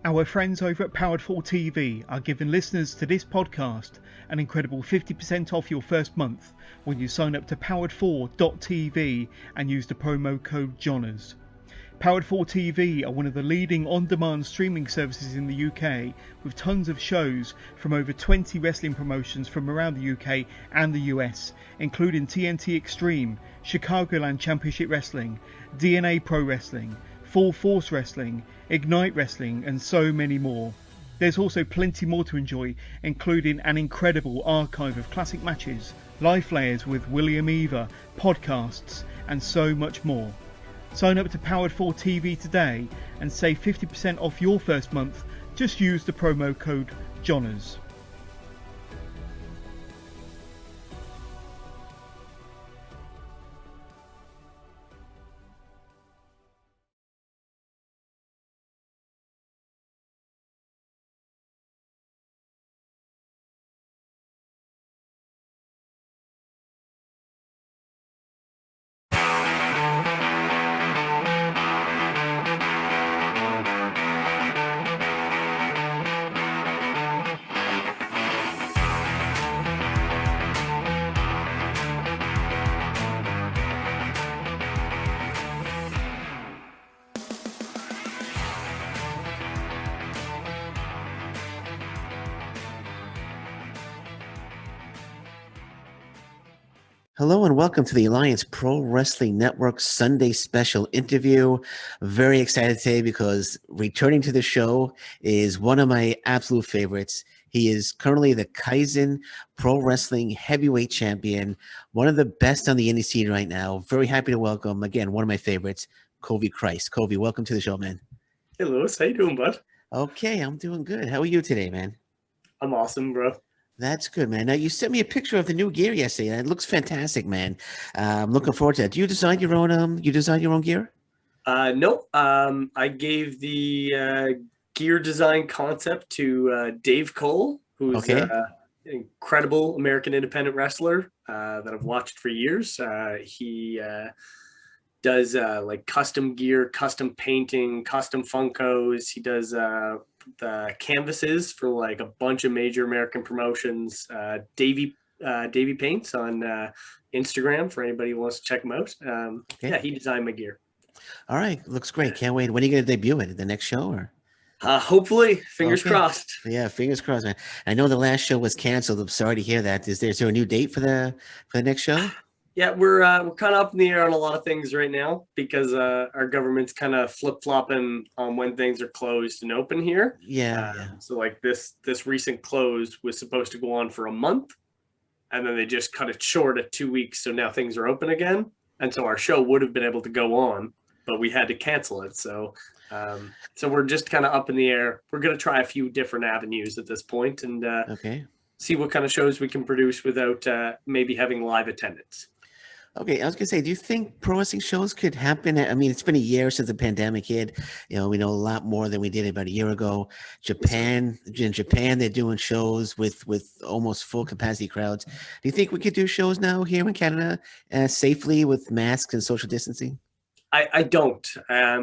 Our friends over at Powered 4 TV are giving listeners to this podcast an incredible 50% off your first month when you sign up to powered4.tv and use the promo code JONAS. Powered 4 TV are one of the leading on-demand streaming services in the UK, with tons of shows from over 20 wrestling promotions from around the UK and the US, including TNT Extreme, Chicagoland Championship Wrestling, DNA Pro Wrestling, Full Force Wrestling, Ignite Wrestling, and so many more. There's also plenty more to enjoy, including an incredible archive of classic matches, live layers with William Eva, podcasts, and so much more. Sign up to Powered 4 TV today and save 50% off your first month. Just use the promo code JONAS. Hello and welcome to the Alliance Pro Wrestling Network Sunday special interview. Very excited today because returning to the show is one of my absolute favorites. He is currently the Kaizen Pro Wrestling Heavyweight Champion, one of the best on the indie scene right now. Very happy to welcome, again, one of my favorites, Covey Christ. Covey, welcome to the show, man. Hey, Lewis. How you doing, bud? Okay, I'm doing good. How are you today, man? I'm awesome, bro. That's good, man. Now, you sent me a picture of the new gear yesterday, and it looks fantastic, man. I'm looking forward to that. Do you design your own gear? No. I gave the gear design concept to Dave Cole, who's an incredible American independent wrestler that I've watched for years. He does like custom gear, custom painting, custom Funkos. He does the canvases for like a bunch of major American promotions. Davey Paints on Instagram for anybody who wants to check him out. Yeah, he designed my gear. All right, looks great. Can't wait. When are you going to debut it? The next show, or? Hopefully, fingers crossed. Yeah, fingers crossed, man. I know the last show was canceled. I'm sorry to hear that. Is there a new date for the next show? Yeah, we're kind of up in the air on a lot of things right now because our government's kind of flip-flopping on when things are closed and open here. Yeah. So like this recent close was supposed to go on for a month, and then they just cut it short at 2 weeks. So now things are open again, and so our show would have been able to go on, but we had to cancel it. So we're just kind of up in the air. We're gonna try a few different avenues at this point and see what kind of shows we can produce without maybe having live attendance. Okay, I was gonna say, do you think pro wrestling shows could happen? I mean, it's been a year since the pandemic hit. We know a lot more than we did about a year ago. In Japan, they're doing shows with almost full capacity crowds. Do you think we could do shows now here in Canada safely with masks and social distancing? I don't,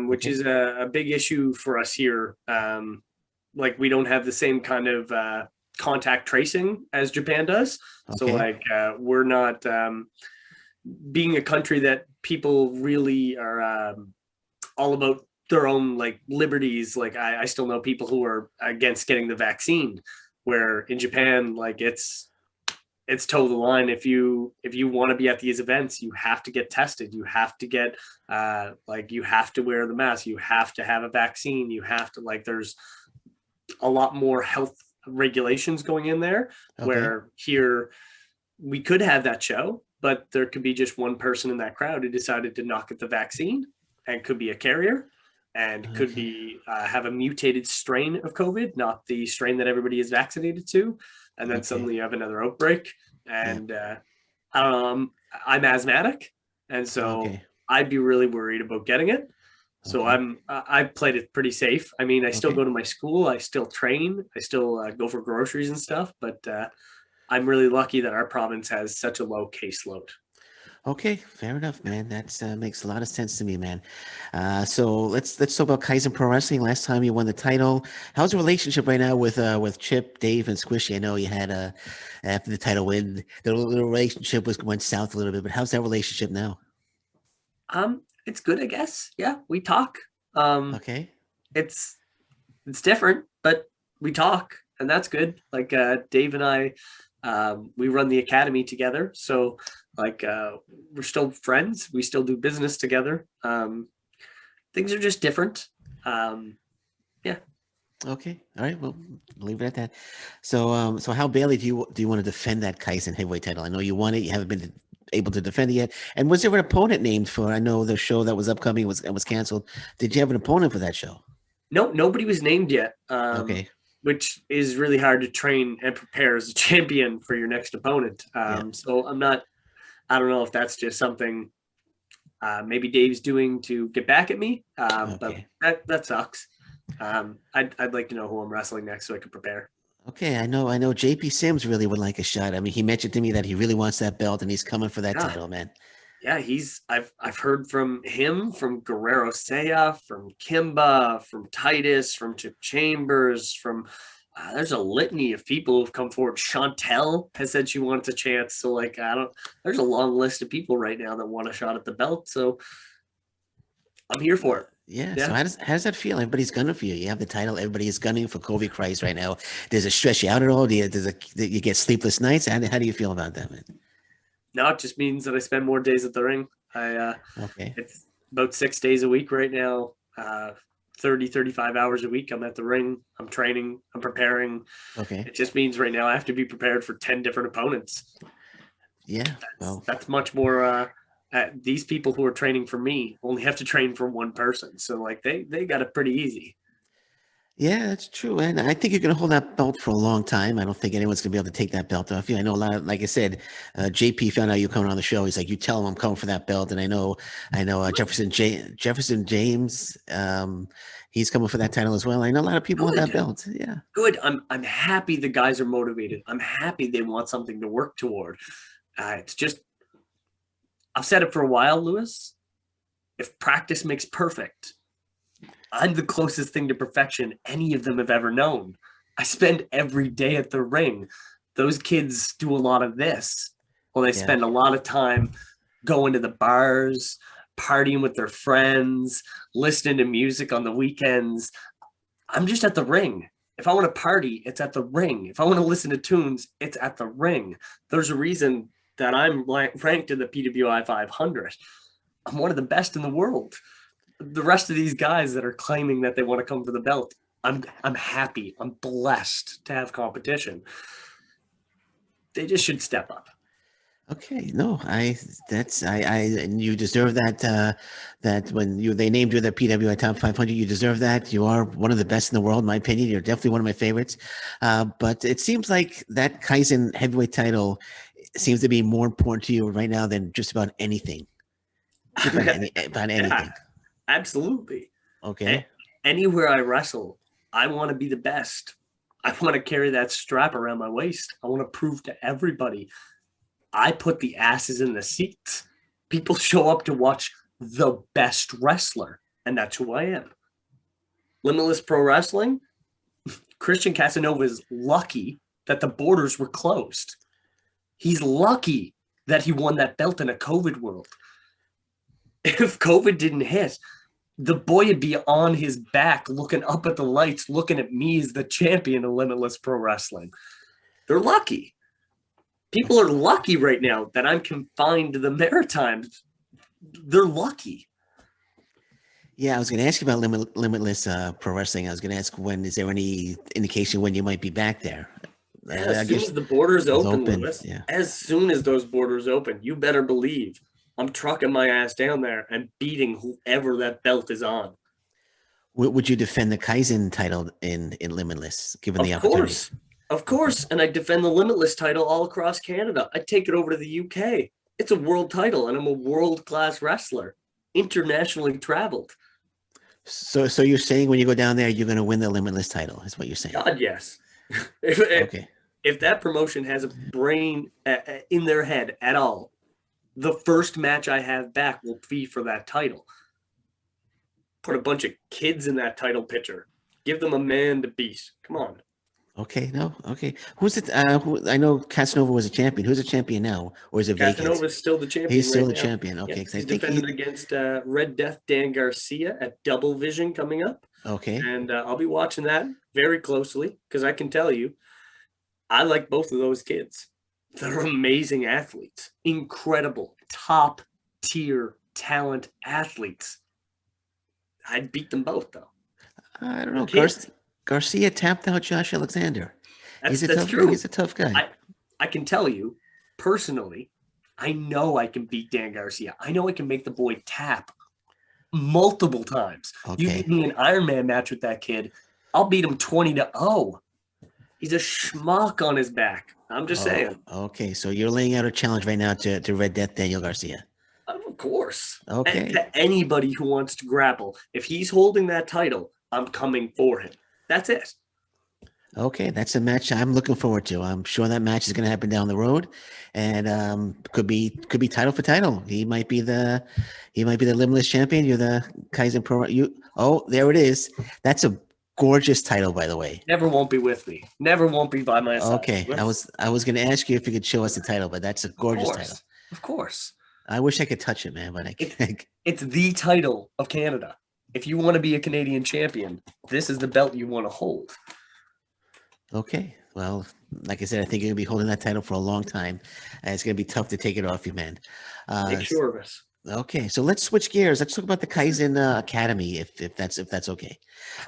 which is a big issue for us here. Like we don't have the same kind of contact tracing as Japan does. So like we're not. Being a country that people really are all about their own like liberties, like I still know people who are against getting the vaccine, where in Japan, like it's toe the line. If you want to be at these events, you have to get tested. You have to get you have to wear the mask. You have to have a vaccine. You have to there's a lot more health regulations going in there. Where here we could have that show, but there could be just one person in that crowd who decided to not get the vaccine and could be a carrier and could be have a mutated strain of COVID, not the strain that everybody is vaccinated to. And then suddenly you have another outbreak. And I don't know, I'm asthmatic. And so I'd be really worried about getting it. So I've played it pretty safe. I mean, I still go to my school. I still train. I still go for groceries and stuff. But I'm really lucky that our province has such a low caseload. Okay, fair enough, man. That makes a lot of sense to me, man. So let's talk about Kaizen Pro Wrestling. Last time you won the title, how's the relationship right now with Chip, Dave, and Squishy? I know you had after the title win, the relationship went south a little bit, but how's that relationship now? It's good, I guess. Yeah, we talk. Um, Okay. it's different, but we talk, and that's good. Like Dave and I, we run the academy together, so like we're still friends. We still do business together. Things are just different. Yeah. Okay. All right. Well, leave it at that. So how badly do you want to defend that Kaizen heavyweight title? I know you won it. You haven't been able to defend it yet. And was there an opponent named for? I know the show that was upcoming was canceled. Did you have an opponent for that show? No, nobody was named yet. Okay. Which is really hard to train and prepare as a champion for your next opponent. Yeah. So I don't know if that's just something maybe Dave's doing to get back at me, Okay. but that sucks. I'd like to know who I'm wrestling next so I can prepare. Okay. I know. JP Sims really would like a shot. I mean, he mentioned to me that he really wants that belt and he's coming for that Yeah, title, man. yeah. I've heard from him, from Guerrero Saya, from Kimba, from Titus, from Chip Chambers, from there's a litany of people who've come forward. Chantel has said she wants a chance. So like there's a long list of people right now that want a shot at the belt. So I'm here for it. Yeah. So Yeah. how does that feel? Everybody's gunning for you. You have the title. Everybody is gunning for Covey Christ right now. Does it stress you out at all? Do you get sleepless nights? How do you feel about that, man? No, it just means that I spend more days at the ring. Okay. It's about 6 days a week right now. 35 hours a week. I'm at the ring. I'm training. I'm preparing. Okay. It just means right now I have to be prepared for 10 different opponents. Yeah. Well, That's much more. These people who are training for me only have to train for one person. So like they got it pretty easy. yeah, that's true. And I think you're going to hold that belt for a long time. I don't think anyone's going to be able to take that belt off you. I know a lot of, like I said, JP found out you coming on the show. He's like, you tell him I'm coming for that belt. And I know Jefferson James, he's coming for that title as well. I know a lot of people want that belt. Yeah. Good. I'm happy the guys are motivated. I'm happy they want something to work toward. It's just, I've said it for a while, Lewis. If practice makes perfect, I'm the closest thing to perfection any of them have ever known. I spend every day at the ring. Those kids do a lot of this. Well, they spend a lot of time going to the bars, partying with their friends, listening to music on the weekends. I'm just at the ring. If I want to party, it's at the ring. If I want to listen to tunes, it's at the ring. There's a reason that I'm ranked in the PWI 500. I'm one of the best in the world. The rest of these guys that are claiming that they want to come for the belt, I'm happy. I'm blessed to have competition. They just should step up. Okay, no, and you deserve that. That when they named you the PWI Top 500, you deserve that. You are one of the best in the world, in my opinion. You're definitely one of my favorites. But it seems like that Kaizen heavyweight title seems to be more important to you right now than just about anything. About anything. Yeah, absolutely. Okay. Anywhere I wrestle, I want to be the best. I want to carry that strap around my waist. I want to prove to everybody I put the asses in the seats. People show up to watch the best wrestler, and that's who I am. Limitless Pro Wrestling, Christian Casanova is lucky that the borders were closed. He's lucky that he won that belt in a COVID world. If COVID didn't hit, the boy would be on his back looking up at the lights, looking at me as the champion of Limitless Pro Wrestling. They're lucky. People are lucky right now that I'm confined to the Maritimes. They're lucky. Yeah, I was going to ask you about Limitless Pro Wrestling. I was going to ask, is there any indication when you might be back there? As soon as the borders open, Lewis, yeah. As soon as those borders open, you better believe I'm trucking my ass down there and beating whoever that belt is on. Would you defend the Kaizen title in Limitless, given the opportunity? Of course. And I defend the Limitless title all across Canada. I take it over to the UK. It's a world title, and I'm a world-class wrestler, internationally traveled. So you're saying when you go down there, you're going to win the Limitless title, is what you're saying? God, yes. Okay. If that promotion has a brain in their head at all, The first match I have back will be for that title. Put a bunch of kids in that title picture. Give them a man to beat. Come on. Okay, no, okay. Who's it? I know Casanova was a champion. Who's a champion now, or is it vacant? Casanova is still the champion. He's still right the now. champion. Okay, yeah, he's defending against Red Death Dan Garcia at Double Vision coming up. Okay, and I'll be watching that very closely because I can tell you, I like both of those kids. They're amazing athletes, incredible, top tier talent athletes. I'd beat them both though. I don't know. Kids. Garcia tapped out Josh Alexander. That's tough, true. He's a tough guy. I can tell you personally, I know I can beat Dan Garcia. I know I can make the boy tap multiple times. Okay. You give me an Ironman match with that kid, I'll beat him 20-0. He's a schmuck on his back. I'm just saying. Okay, so you're laying out a challenge right now to Red Death Daniel Garcia. Of course. Okay. And to anybody who wants to grapple. If he's holding that title, I'm coming for him. That's it. Okay, that's a match I'm looking forward to. I'm sure that match is going to happen down the road, and could be title for title. He might be the Limitless champion. You're the Kaizen Pro. There it is. That's a gorgeous title, by the way. Never won't be with me. Never won't be by my side. Okay, I was going to ask you if you could show us the title, but that's a gorgeous title. Of course. I wish I could touch it, man, but I can't. It's the title of Canada. If you want to be a Canadian champion, this is the belt you want to hold. Okay. Well, like I said, I think you're going to be holding that title for a long time. It's going to be tough to take it off you, man. Make sure of it. Okay. So let's switch gears. Let's talk about the Kaizen Academy, if that's okay.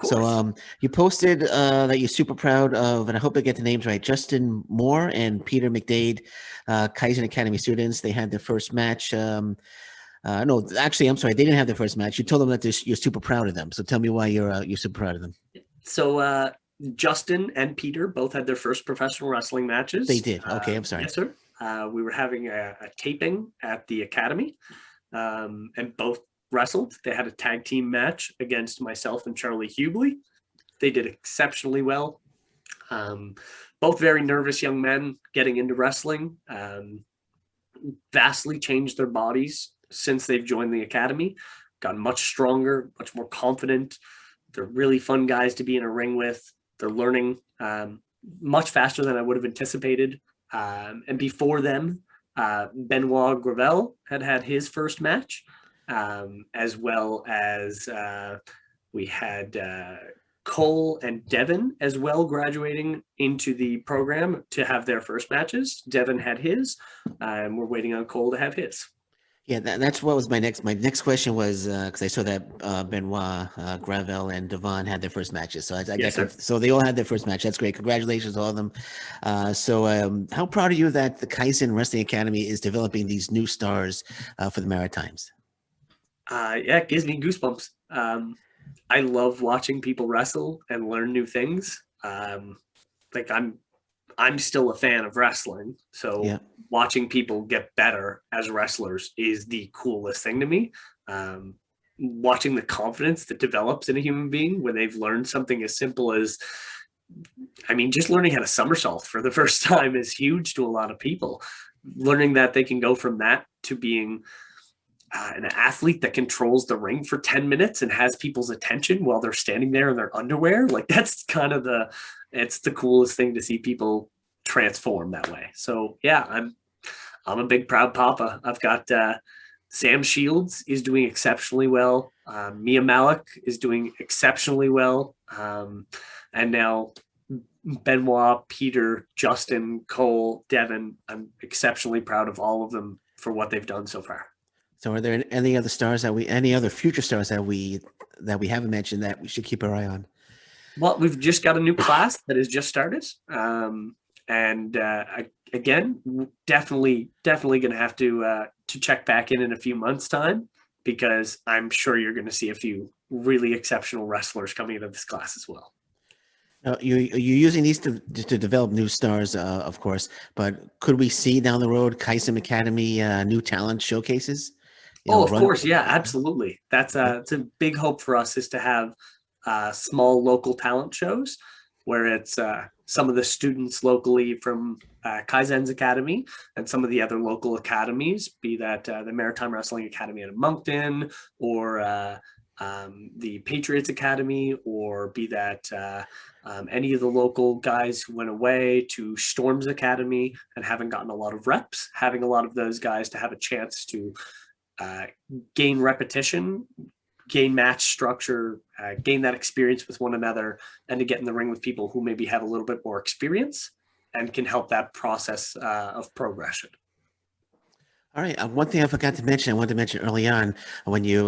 So you posted that you're super proud of, and I hope I get the names right, Justin Moore and Peter McDade, Kaizen Academy students. They had their first match. No, actually, I'm sorry. They didn't have their first match. You told them that you're super proud of them. So tell me why you're super proud of them. So Justin and Peter both had their first professional wrestling matches. They did. Okay, I'm sorry. Yes, sir. We were having a taping at the academy, and both wrestled. They had a tag team match against myself and Charlie Hubley. They did exceptionally well. Both very nervous young men getting into wrestling. Vastly changed their bodies since they've joined the academy. Gotten much stronger, much more confident. They're really fun guys to be in a ring with. They're learning much faster than I would have anticipated. And before them, Benoit Gravel had his first match, as well as we had Cole and Devin as well graduating into the program to have their first matches. Devin had his, and we're waiting on Cole to have his. Yeah, that's what was my next question was, because I saw that Benoit, Gravel, and Devon had their first matches. So so they all had their first match. That's great. Congratulations to all of them. So how proud are you that the Kaizen Wrestling Academy is developing these new stars for the Maritimes? Yeah, it gives me goosebumps. I love watching people wrestle and learn new things. Like I'm still a fan of wrestling, so watching people get better as wrestlers is the coolest thing to me. Watching the confidence that develops in a human being when they've learned something as simple as, just learning how to somersault for the first time is huge to a lot of people. Learning that they can go from that to being an athlete that controls the ring for 10 minutes and has people's attention while they're standing there in their underwear. Like that's kind of it's the coolest thing to see people transform that way. So yeah, I'm a big proud papa. I've got Sam Shields is doing exceptionally well. Mia Malik is doing exceptionally well. And now Benoit, Peter, Justin, Cole, Devin, I'm exceptionally proud of all of them for what they've done so far. So are there any other stars any other future stars that we haven't mentioned that we should keep our eye on? Well, we've just got a new class that has just started. Again, definitely going to have to check back in a few months' time, because I'm sure you're going to see a few really exceptional wrestlers coming into this class as well. You're using these to develop new stars, of course, but could we see down the road Kaizen Academy new talent showcases? Of course. Yeah, absolutely. It's a big hope for us is to have small local talent shows where it's some of the students locally from Kaizen's Academy and some of the other local academies, be that the Maritime Wrestling Academy out of Moncton, or the Patriots Academy, or be that any of the local guys who went away to Storm's Academy and haven't gotten a lot of reps, having a lot of those guys to have a chance to gain repetition, gain match structure, gain that experience with one another, and to get in the ring with people who maybe have a little bit more experience and can help that process of progression. All right. One thing I forgot to mention, I wanted to mention early on when you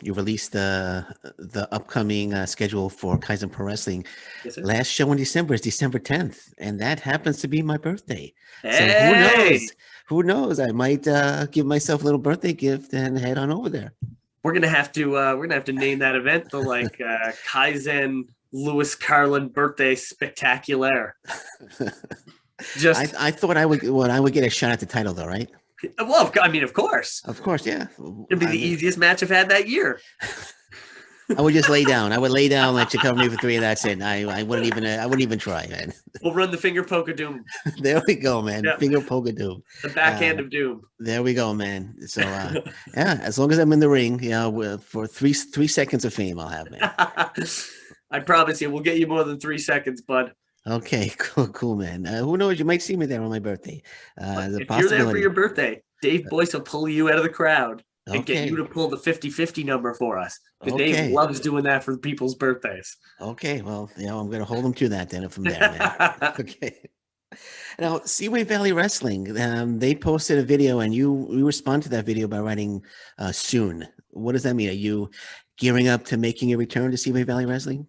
released the upcoming schedule for Kaizen Pro Wrestling. Yes, sir. Last show in December is December 10th, and that happens to be my birthday. Hey! So who knows? Who knows? I might give myself a little birthday gift and head on over there. We're gonna have to name that event the Kaizen Louis Carlin Birthday Spectacular. Just I thought I would get a shot at the title though, right? Well, I mean, of course, yeah. It'd be the easiest match I've had that year. I would just lay down. I would lay down, let you cover me for 3, and that's it. I wouldn't even try, man. We'll run the finger poke of doom. There we go, man. Yep. Finger poke of doom. The backhand of doom. There we go, man. So yeah, as long as I'm in the ring, for 3 seconds of fame, I'll have, man. I promise you, we'll get you more than 3 seconds, bud. Okay, cool, man. Who knows? You might see me there on my birthday. If you're there for your birthday, Dave Boyce will pull you out of the crowd and get you to pull the 50-50 number for us. Because Dave loves doing that for people's birthdays. Okay, well, I'm going to hold him to that then from there, man. Okay. Now, Seaway Valley Wrestling, they posted a video, and you respond to that video by writing soon. What does that mean? Are you gearing up to making a return to Seaway Valley Wrestling?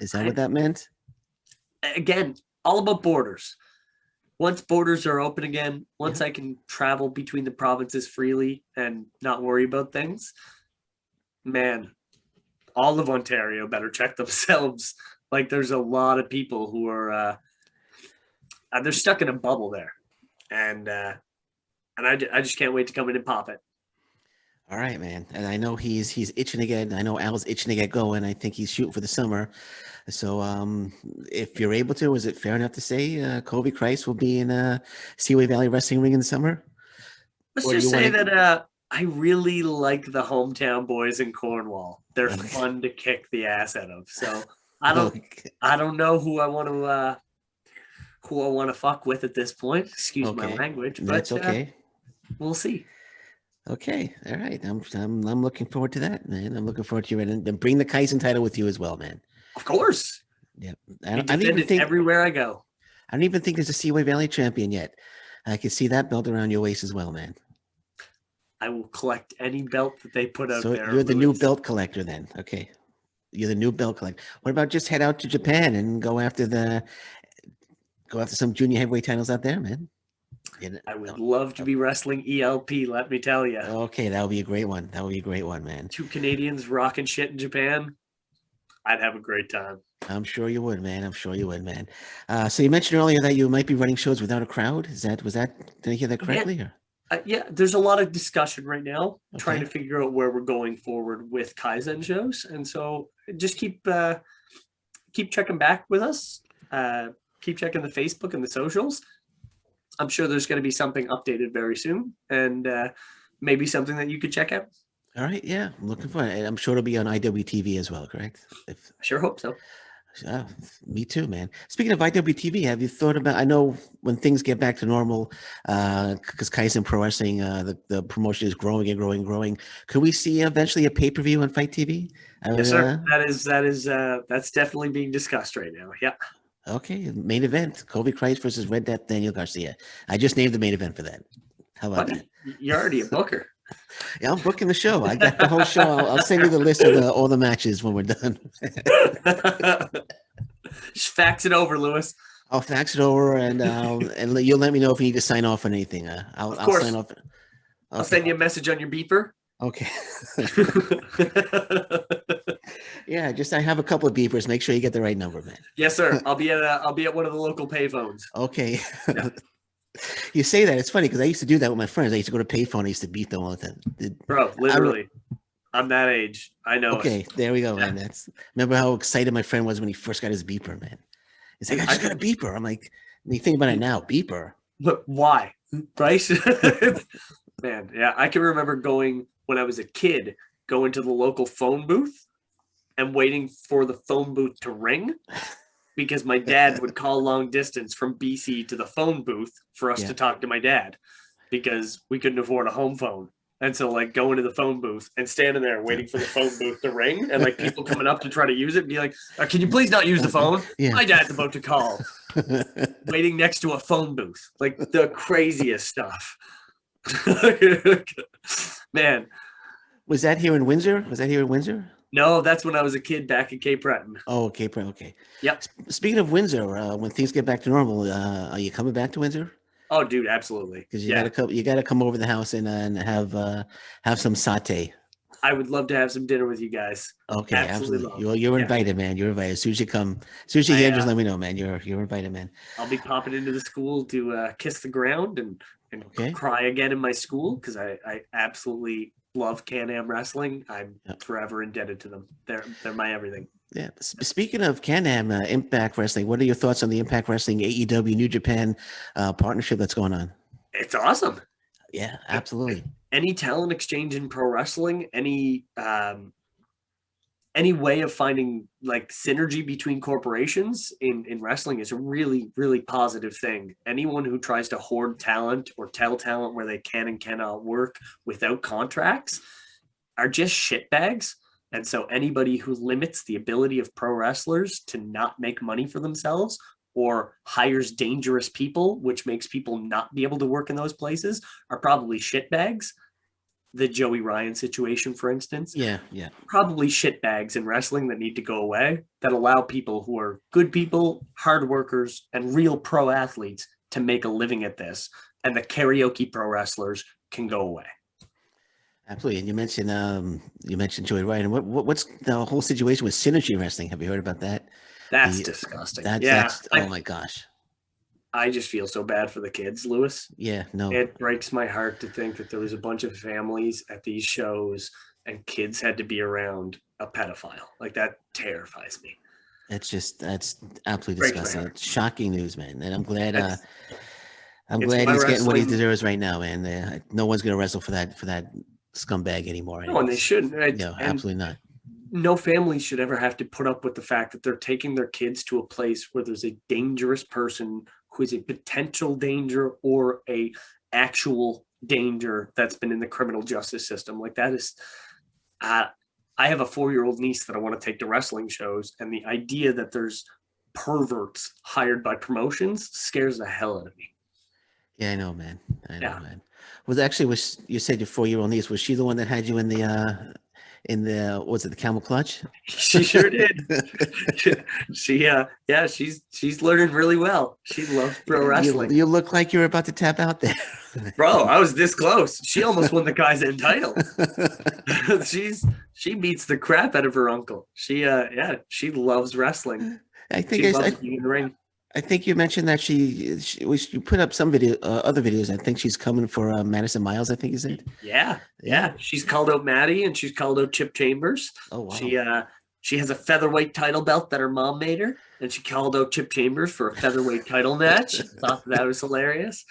Is that what that meant? Again, all about borders. Once borders are open again, once I can travel between the provinces freely and not worry about things, man, all of Ontario better check themselves. Like, there's a lot of people who are they're stuck in a bubble there, and I just can't wait to come in and pop it. All right, man. And I know he's itching to get. I know Al's itching to get going. I think he's shooting for the summer. So if you're able to, is it fair enough to say Covey Christ will be in Seaway Valley Wrestling Ring in the summer? Let's just say that I really like the hometown boys in Cornwall. They're fun to kick the ass out of. So I don't know who I want to fuck with at this point. Excuse my language, but that's okay. We'll see. Okay, all right. I'm looking forward to that, man. I'm looking forward to you, and bring the Kaizen title with you as well, man. Of course. Yeah. I don't even think everywhere I go. I don't even think there's a Seaway Valley champion yet. I can see that belt around your waist as well, man. I will collect any belt that they put out there. So you're the new belt collector then. Okay. You're the new belt collector. What about just head out to Japan and go after some junior heavyweight titles out there, man? I would love to be wrestling ELP, let me tell you. Okay, that would be a great one. That would be a great one, man. 2 Canadians rocking shit in Japan. I'd have a great time. I'm sure you would, man. So you mentioned earlier that you might be running shows without a crowd. Did I hear that correctly? Yeah, there's a lot of discussion right now trying to figure out where we're going forward with Kaizen shows. And so just keep checking back with us. Keep checking the Facebook and the socials. I'm sure there's going to be something updated very soon, and maybe something that you could check out. All right, yeah, I'm looking for it. I'm sure it'll be on IWTV as well, correct? I sure hope so. Me too, man. Speaking of IWTV, have you thought about? I know when things get back to normal, because Kaizen Pro Wrestling, the promotion is growing and growing. Could we see eventually a pay-per-view on Fight TV? Yes, sir. That's definitely being discussed right now. Yeah. Okay, main event: Covey Christ versus Red Death Daniel Garcia. I just named the main event for that. How about that? You're already a booker. Yeah, I'm booking the show. I got the whole show. I'll send you the list of all the matches when we're done. Just fax it over, Lewis. I'll fax it over, and you'll let me know if you need to sign off on anything. I'll sign off. I'll send you a message on your beeper. Okay. Yeah, I have a couple of beepers. Make sure you get the right number, man. Yes, sir. I'll be at one of the local payphones. Okay. Yeah. You say that, it's funny because I used to do that with my friends. I used to go to payphone. I used to beat them all the time. Bro, literally. I'm that age. I know. Okay, there we go, man. Remember how excited my friend was when he first got his beeper, man. It's like, I just got a beeper. I'm like, you think about it now, beeper. But why? Right? Man, yeah. I can remember going when I was a kid, going to the local phone booth and waiting for the phone booth to ring because my dad would call long distance from BC to the phone booth for us to talk to my dad because we couldn't afford a home phone. And so like going to the phone booth and standing there waiting for the phone booth to ring and like people coming up to try to use it and be like, can you please not use the phone? My dad's about to call. Waiting next to a phone booth. Like the craziest stuff. Man. Was that here in Windsor? No, that's when I was a kid back in Cape Breton. Oh, Cape Breton. Okay. Yep. Speaking of Windsor, when things get back to normal, are you coming back to Windsor? Oh, dude, absolutely. Because you gotta come over the house and have some satay. I would love to have some dinner with you guys. Okay, absolutely. You're invited, man. You're invited. As soon as you come, as soon as you're here, just let me know, man. You're invited, man. I'll be popping into the school to kiss the ground and cry again in my school because I absolutely love Can-Am wrestling. I'm forever indebted to them. They're my everything. Yeah. Speaking of Can-Am Impact Wrestling, what are your thoughts on the Impact Wrestling AEW New Japan partnership that's going on? It's awesome. Yeah, absolutely. Any talent exchange in pro wrestling, any way of finding like synergy between corporations in wrestling is a really, really positive thing. Anyone who tries to hoard talent or tell talent where they can and cannot work without contracts are just shitbags. And so anybody who limits the ability of pro wrestlers to not make money for themselves or hires dangerous people, which makes people not be able to work in those places, are probably shitbags. The Joey Ryan situation, for instance. Yeah. Probably shitbags in wrestling that need to go away, that allow people who are good people, hard workers, and real pro athletes to make a living at this. And the karaoke pro wrestlers can go away. Absolutely. And you mentioned Joey Ryan. What's the whole situation with Synergy Wrestling? Have you heard about that? That's disgusting. Oh my gosh. I just feel so bad for the kids, Lewis. Yeah, no. It breaks my heart to think that there was a bunch of families at these shows and kids had to be around a pedophile. Like that terrifies me. That's absolutely disgusting. Shocking news, man. And I'm glad he's getting what he deserves right now, man. No one's gonna wrestle for that scumbag anymore. No, and they shouldn't. No, absolutely not. No family should ever have to put up with the fact that they're taking their kids to a place where there's a dangerous person who is a potential danger or a actual danger that's been in the criminal justice system. Like that is, I have a 4-year-old niece that I want to take to wrestling shows. And the idea that there's perverts hired by promotions scares the hell out of me. Yeah, I know, man. Man. You said your 4-year-old niece, was she the one that had you in the was it the camel clutch? She sure did. She's learning really well. She loves pro wrestling. You look like you're about to tap out there. Bro, I was this close. She almost won the Kaizen title. She beats the crap out of her uncle. She loves wrestling. I think you mentioned that she put up some other videos. I think she's coming for Madison Miles, I think you said. Yeah. She's called out Maddie and she's called out Chip Chambers. Oh, wow. She has a featherweight title belt that her mom made her, and she called out Chip Chambers for a featherweight title match. Thought that was hilarious.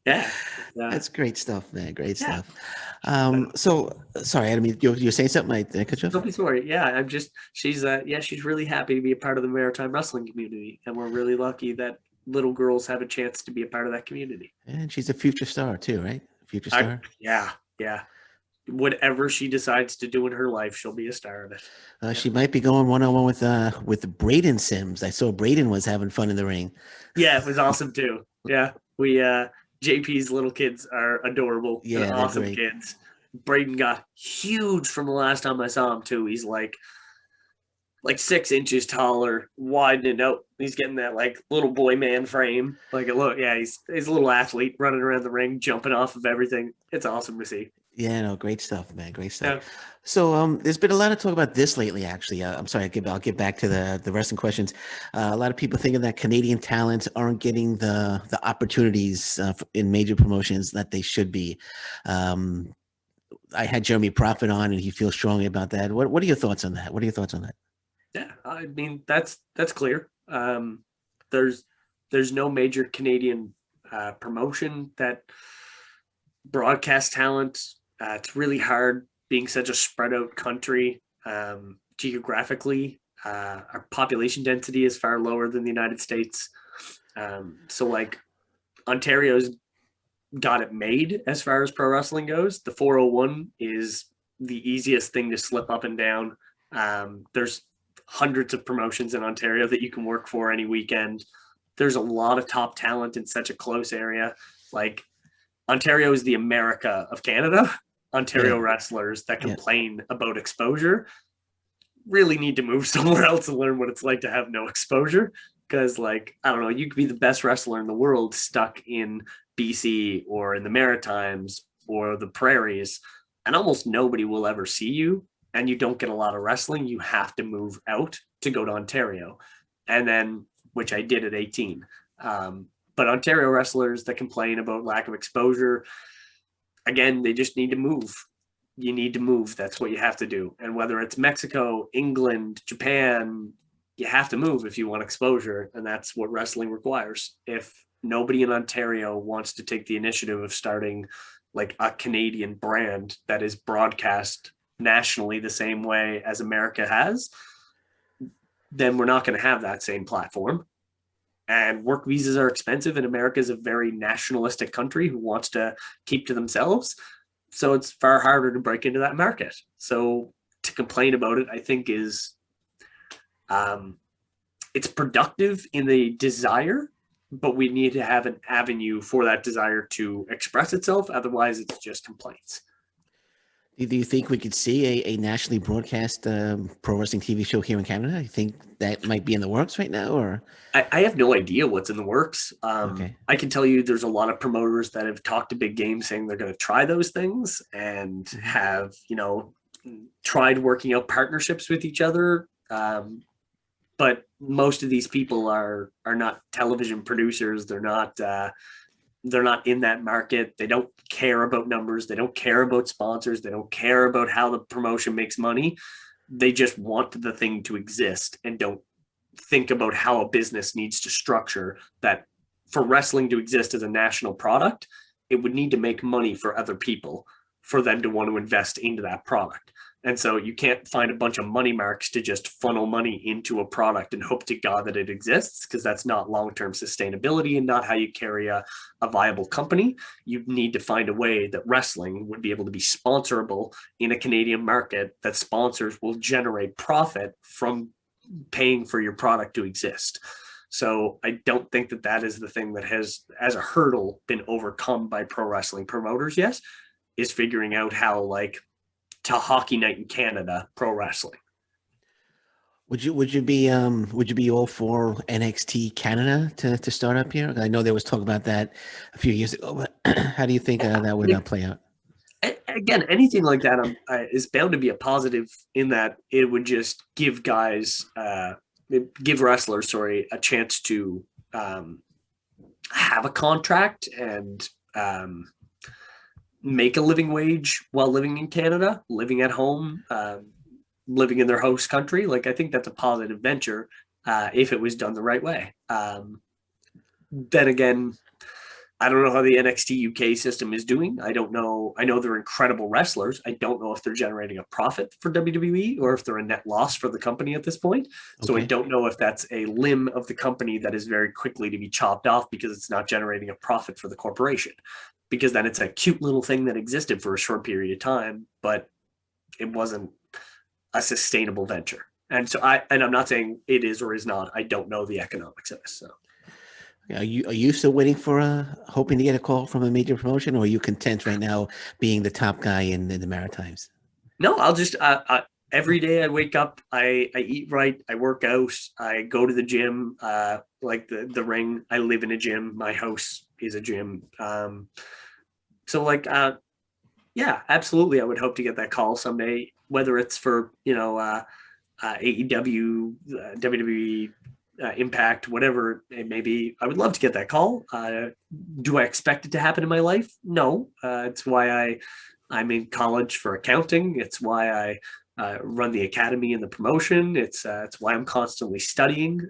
Yeah. That's great stuff, man. Great stuff. So sorry, I mean, you're saying something. I cut you off? Don't be sorry. Yeah, she's really happy to be a part of the maritime wrestling community, and we're really lucky that little girls have a chance to be a part of that community. And she's a future star too, right? Future star. Yeah. Whatever she decides to do in her life, she'll be a star of it. She might be going one-on-one with Braden Sims. I saw Braden was having fun in the ring. Yeah, it was awesome too. Yeah, we JP's little kids are adorable. Yeah, they're awesome kids. Braden got huge from the last time I saw him too. He's like 6 inches taller, widening out. He's getting that like little boy man frame. He's a little athlete running around the ring, jumping off of everything. It's awesome to see. Yeah, no, great stuff, man. Great stuff. Yeah. So there's been a lot of talk about this lately, actually. I'm sorry, I'll get back to the wrestling questions. A lot of people thinking that Canadian talents aren't getting the opportunities in major promotions that they should be. I had Jeremy Prophet on, and he feels strongly about that. What are your thoughts on that? Yeah, I mean, that's clear. There's no major Canadian promotion that broadcast talent. It's really hard being such a spread out country geographically. Our population density is far lower than the United States. So like Ontario's got it made as far as pro wrestling goes. The 401 is the easiest thing to slip up and down. There's hundreds of promotions in Ontario that you can work for any weekend. There's a lot of top talent in such a close area. Like Ontario is the America of Canada. Ontario wrestlers that complain about exposure really need to move somewhere else and learn what it's like to have no exposure. Because, like, I don't know, you could be the best wrestler in the world stuck in BC or in the Maritimes or the prairies, and almost nobody will ever see you, and you don't get a lot of wrestling. You have to move out to go to Ontario. And then, which I did at 18. But Ontario wrestlers that complain about lack of exposure, again, they just need to move. You need to move. That's what you have to do. And whether it's Mexico, England, Japan, you have to move if you want exposure. And that's what wrestling requires. If nobody in Ontario wants to take the initiative of starting like a Canadian brand that is broadcast nationally the same way as America has, then we're not going to have that same platform. And work visas are expensive, and America is a very nationalistic country who wants to keep to themselves. So it's far harder to break into that market. So to complain about it, I think is, it's productive in the desire, but we need to have an avenue for that desire to express itself. Otherwise, it's just complaints. Do you think we could see a nationally broadcast pro wrestling TV show here in Canada? You think that might be in the works right now, or? I have no idea what's in the works. Okay. I can tell you there's a lot of promoters that have talked a big game saying they're going to try those things and have, tried working out partnerships with each other. But most of these people are not television producers. They're not in that market. They don't care about numbers. They don't care about sponsors. They don't care about how the promotion makes money. They just want the thing to exist and don't think about how a business needs to structure that. For wrestling to exist as a national product, it would need to make money for other people for them to want to invest into that product. And so you can't find a bunch of money marks to just funnel money into a product and hope to God that it exists, because that's not long-term sustainability and not how you carry a viable company. You need to find a way that wrestling would be able to be sponsorable in a Canadian market, that sponsors will generate profit from paying for your product to exist. So I don't think that is the thing that has, as a hurdle, been overcome by pro wrestling promoters yet, is figuring out how, like, to Hockey Night in Canada pro wrestling. Would you be all for NXT Canada to start up here? I know there was talk about that a few years ago, but how do you think that would play out? Again, anything like that is bound to be a positive, in that it would just give wrestlers, a chance to have a contract and make a living wage while living in Canada, living at home, living in their host country. Like, I think that's a positive venture if it was done the right way. Then again, I don't know how the NXT UK system is doing. I don't know. I know they're incredible wrestlers. I don't know if they're generating a profit for WWE or if they're a net loss for the company at this point. So I don't know if that's a limb of the company that is very quickly to be chopped off because it's not generating a profit for the corporation. Because then it's a cute little thing that existed for a short period of time, but it wasn't a sustainable venture. And so I'm not saying it is or is not. I don't know the economics of this. So. Are you still waiting for hoping to get a call from a major promotion, or are you content right now being the top guy in the Maritimes? No, I'll just every day I wake up, I eat right, I work out, I go to the gym, like the ring. I live in a gym. My house is a gym. So like, yeah, absolutely. I would hope to get that call someday, whether it's for, AEW, WWE, Impact, whatever it may be. I would love to get that call. Do I expect it to happen in my life? No. It's why I'm in college for accounting. It's why run the academy and the promotion. It's why I'm constantly studying.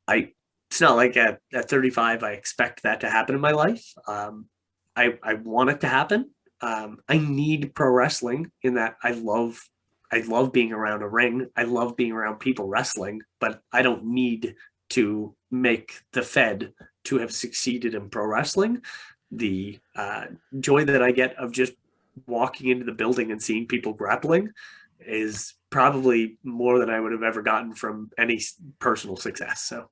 It's not like at 35 I expect that to happen in my life. I want it to happen. I need pro wrestling in that I love being around a ring. I love being around people wrestling, but I don't need to make the Fed to have succeeded in pro wrestling. The joy that I get of just walking into the building and seeing people grappling is probably more than I would have ever gotten from any personal success. So.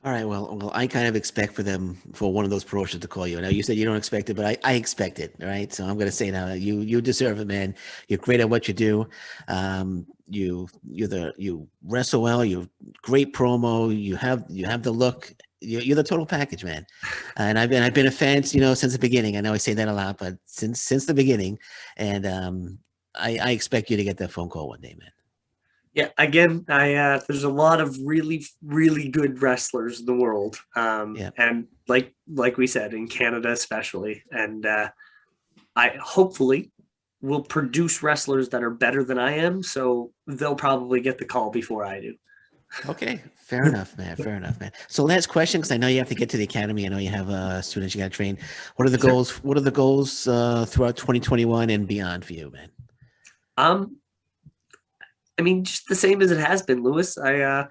All right. Well, I kind of expect for one of those promotions to call you. Now you said you don't expect it, but I expect it. All right. So I'm going to say now you deserve it, man. You're great at what you do. You wrestle well. You're great promo. You have the look. You're the total package, man. And I've been a fan, since the beginning. I know I say that a lot, but since the beginning, and I expect you to get that phone call one day, man. Yeah, again, there's a lot of really, really good wrestlers in the world, and like we said, in Canada especially, and I hopefully will produce wrestlers that are better than I am, so they'll probably get the call before I do. Okay, fair enough, man. So last question, because I know you have to get to the academy. I know you have students you got to train. What are the goals? What are the goals throughout 2021 and beyond for you, man? I mean, just the same as it has been, Lewis. I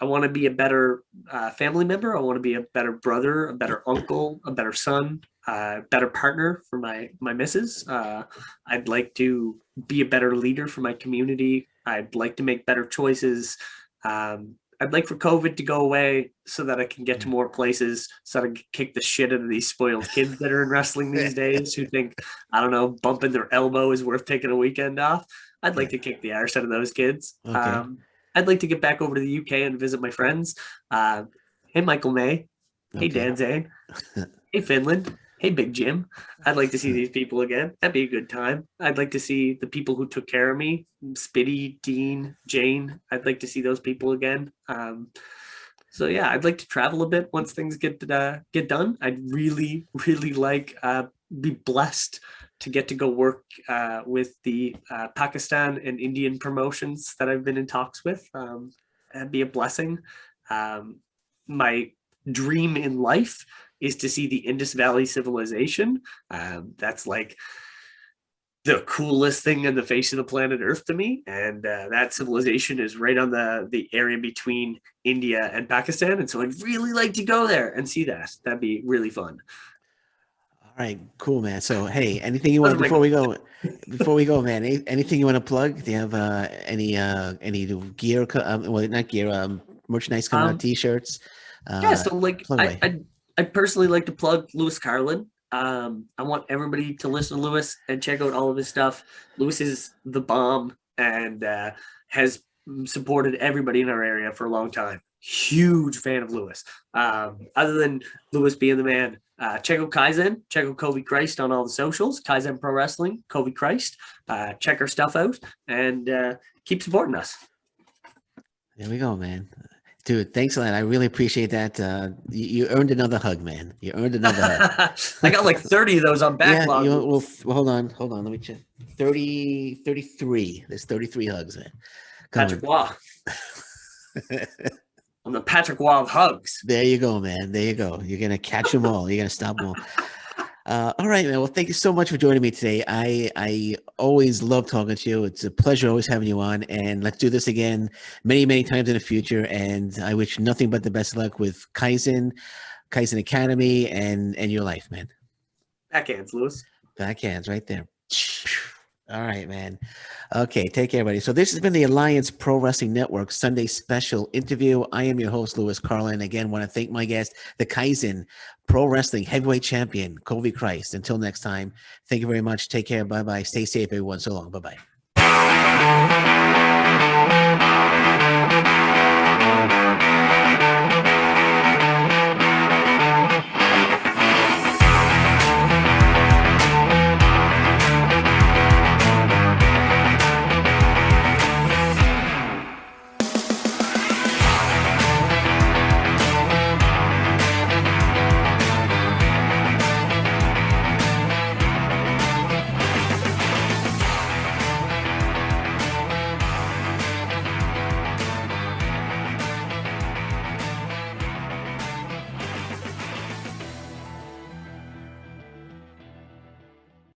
want to be a better family member. I want to be a better brother, a better uncle, a better son, better partner for my missus. I'd like to be a better leader for my community. I'd like to make better choices. I'd like for COVID to go away so that I can get to more places, so that I can kick the shit out of these spoiled kids that are in wrestling these days who think, I don't know, bumping their elbow is worth taking a weekend off. I'd like to kick the arse out of those kids. Okay. I'd like to get back over to the UK and visit my friends. Hey, Michael May. Hey, Dan Zane. Hey, Finland. Hey, Big Jim. I'd like to see these people again. That'd be a good time. I'd like to see the people who took care of me, Spitty, Dean, Jane. I'd like to see those people again. So yeah, I'd like to travel a bit once things get done. I'd really, really like be blessed to get to go work with the Pakistan and Indian promotions that I've been in talks with. That'd be a blessing. My dream in life is to see the Indus Valley civilization. That's like the coolest thing on the face of the planet Earth to me. And that civilization is right on the area between India and Pakistan. And so I'd really like to go there and see that. That'd be really fun. All right, cool, man. So, hey, anything you want before we go, man? Anything you want to plug? Do you have any new gear? Well, not gear. Merchandise coming out, T-shirts. Yeah. So, like, I personally like to plug Lewis Carlin. I want everybody to listen to Lewis and check out all of his stuff. Lewis is the bomb and has supported everybody in our area for a long time. Huge fan of Lewis. Other than Lewis being the man, check out Kaizen, check out Covey Christ on all the socials, Kaizen Pro Wrestling, Covey Christ. Check our stuff out and keep supporting us. There we go, man. Dude, thanks a lot. I really appreciate that. You earned another hug, man. You earned another hug. I got like 30 of those on backlog. Yeah, well, hold on. Let me check. 33. There's 33 hugs, man. Patrick Waugh. I'm the Patrick Waugh of hugs. There you go, man. There you go. You're going to catch them all. You're going to stop them all. All right, man. Well, thank you so much for joining me today. I always love talking to you. It's a pleasure always having you on. And let's do this again many, many times in the future. And I wish nothing but the best of luck with Kaizen Academy, and your life, man. Backhands, Lewis. Backhands right there. All right, man. Okay, take care, buddy. So this has been the Alliance Pro Wrestling Network Sunday special interview. I am your host, Lewis Carlin. Again, want to thank my guest, the Kaizen Pro Wrestling Heavyweight Champion, Covey Christ. Until next time, thank you very much. Take care. Bye-bye. Stay safe, everyone. So long. Bye-bye.